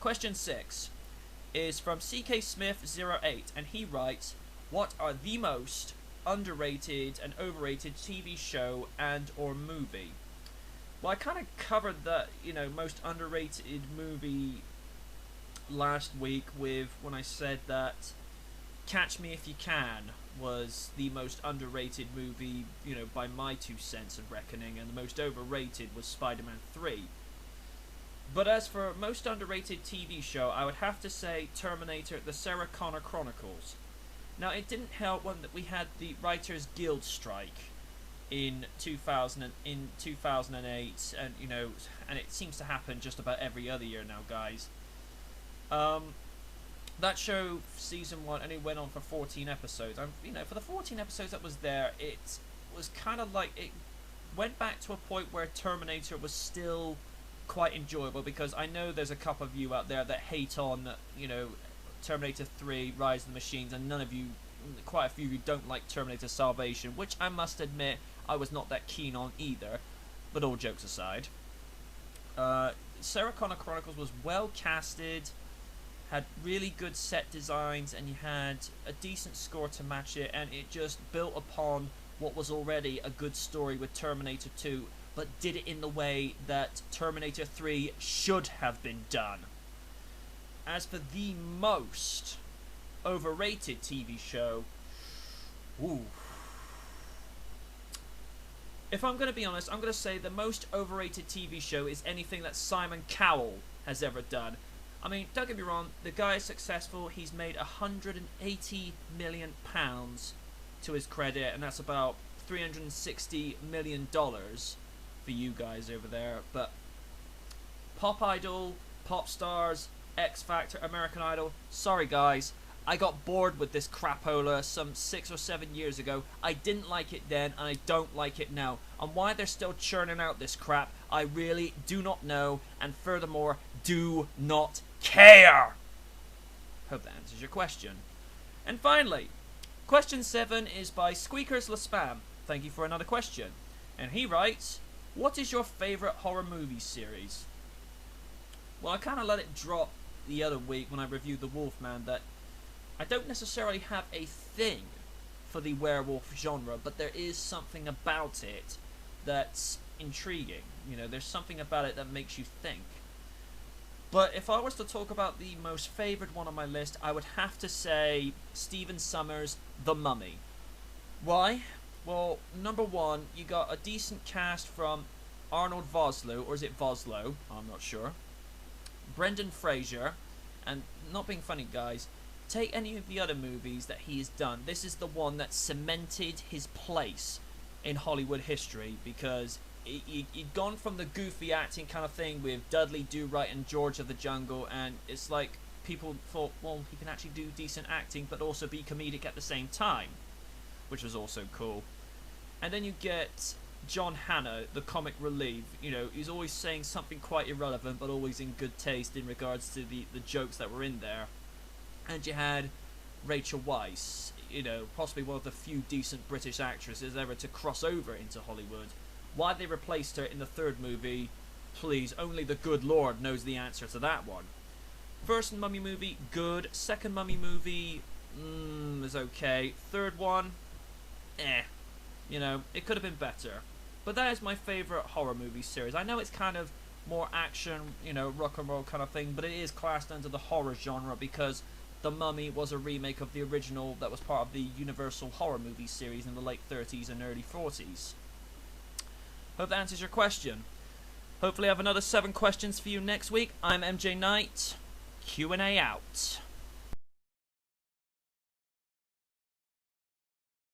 Question 6 is from CK Smith08, and he writes, what are the most underrated and overrated TV show and or movie? Well, I kind of covered the, most underrated movie last week with when I said that Catch Me If You Can was the most underrated movie, by my 2 cents of reckoning, and the most overrated was Spider-Man 3. But as for most underrated TV show, I would have to say Terminator: The Sarah Connor Chronicles. Now, it didn't help when we had the Writers Guild strike in 2008, and and it seems to happen just about every other year now, guys. That show, season 1, only went on for 14 episodes. For the 14 episodes that was there, it was kind of like it went back to a point where Terminator was still quite enjoyable, because I know there's a couple of you out there that hate on, Terminator 3, Rise of the Machines, and quite a few of you don't like Terminator Salvation, which I must admit I was not that keen on either. But all jokes aside, Sarah Connor Chronicles was well casted, had really good set designs, and you had a decent score to match it, and it just built upon what was already a good story with Terminator 2, but did it in the way that Terminator 3 should have been done. As for the most overrated TV show, if I'm going to be honest, I'm going to say the most overrated TV show is anything that Simon Cowell has ever done. I mean, don't get me wrong, the guy is successful. He's made £180 million to his credit, and that's about $360 million for you guys over there. But Pop Idol, Pop Stars, X Factor, American Idol, sorry guys, I got bored with this crapola some 6 or 7 years ago. I didn't like it then, and I don't like it now. And why they're still churning out this crap, I really do not know, and furthermore, do not care. Hope that answers your question. And finally, question 7 is by Squeakers La Spam. Thank you for another question. And he writes, what is your favourite horror movie series? Well, I kind of let it drop the other week when I reviewed The Wolfman that I don't necessarily have a thing for the werewolf genre, but there is something about it that's intriguing. There's something about it that makes you think. But if I was to talk about the most favourite one on my list, I would have to say Stephen Sommers' The Mummy. Why? Well, number one, you got a decent cast from Arnold Vosloo, or is it Voslo? I'm not sure. Brendan Fraser, and not being funny, guys, take any of the other movies that he has done. This is the one that cemented his place in Hollywood history, because he'd gone from the goofy acting kind of thing with Dudley Do-Right and George of the Jungle, and it's like people thought, well, he can actually do decent acting but also be comedic at the same time, which was also cool. And then you get John Hannah, the comic relief. He's always saying something quite irrelevant but always in good taste in regards to the jokes that were in there. And you had Rachel Weisz, possibly one of the few decent British actresses ever to cross over into Hollywood. Why they replaced her in the third movie, please, only the good Lord knows the answer to that one. First Mummy movie, good. Second Mummy movie, is okay. Third one, it could have been better. But that is my favourite horror movie series. I know it's kind of more action, rock and roll kind of thing, but it is classed under the horror genre because The Mummy was a remake of the original that was part of the Universal horror movie series in the late 30s and early 40s. Hope that answers your question. Hopefully I have another 7 questions for you next week. I'm MJ Knight. Q&A out.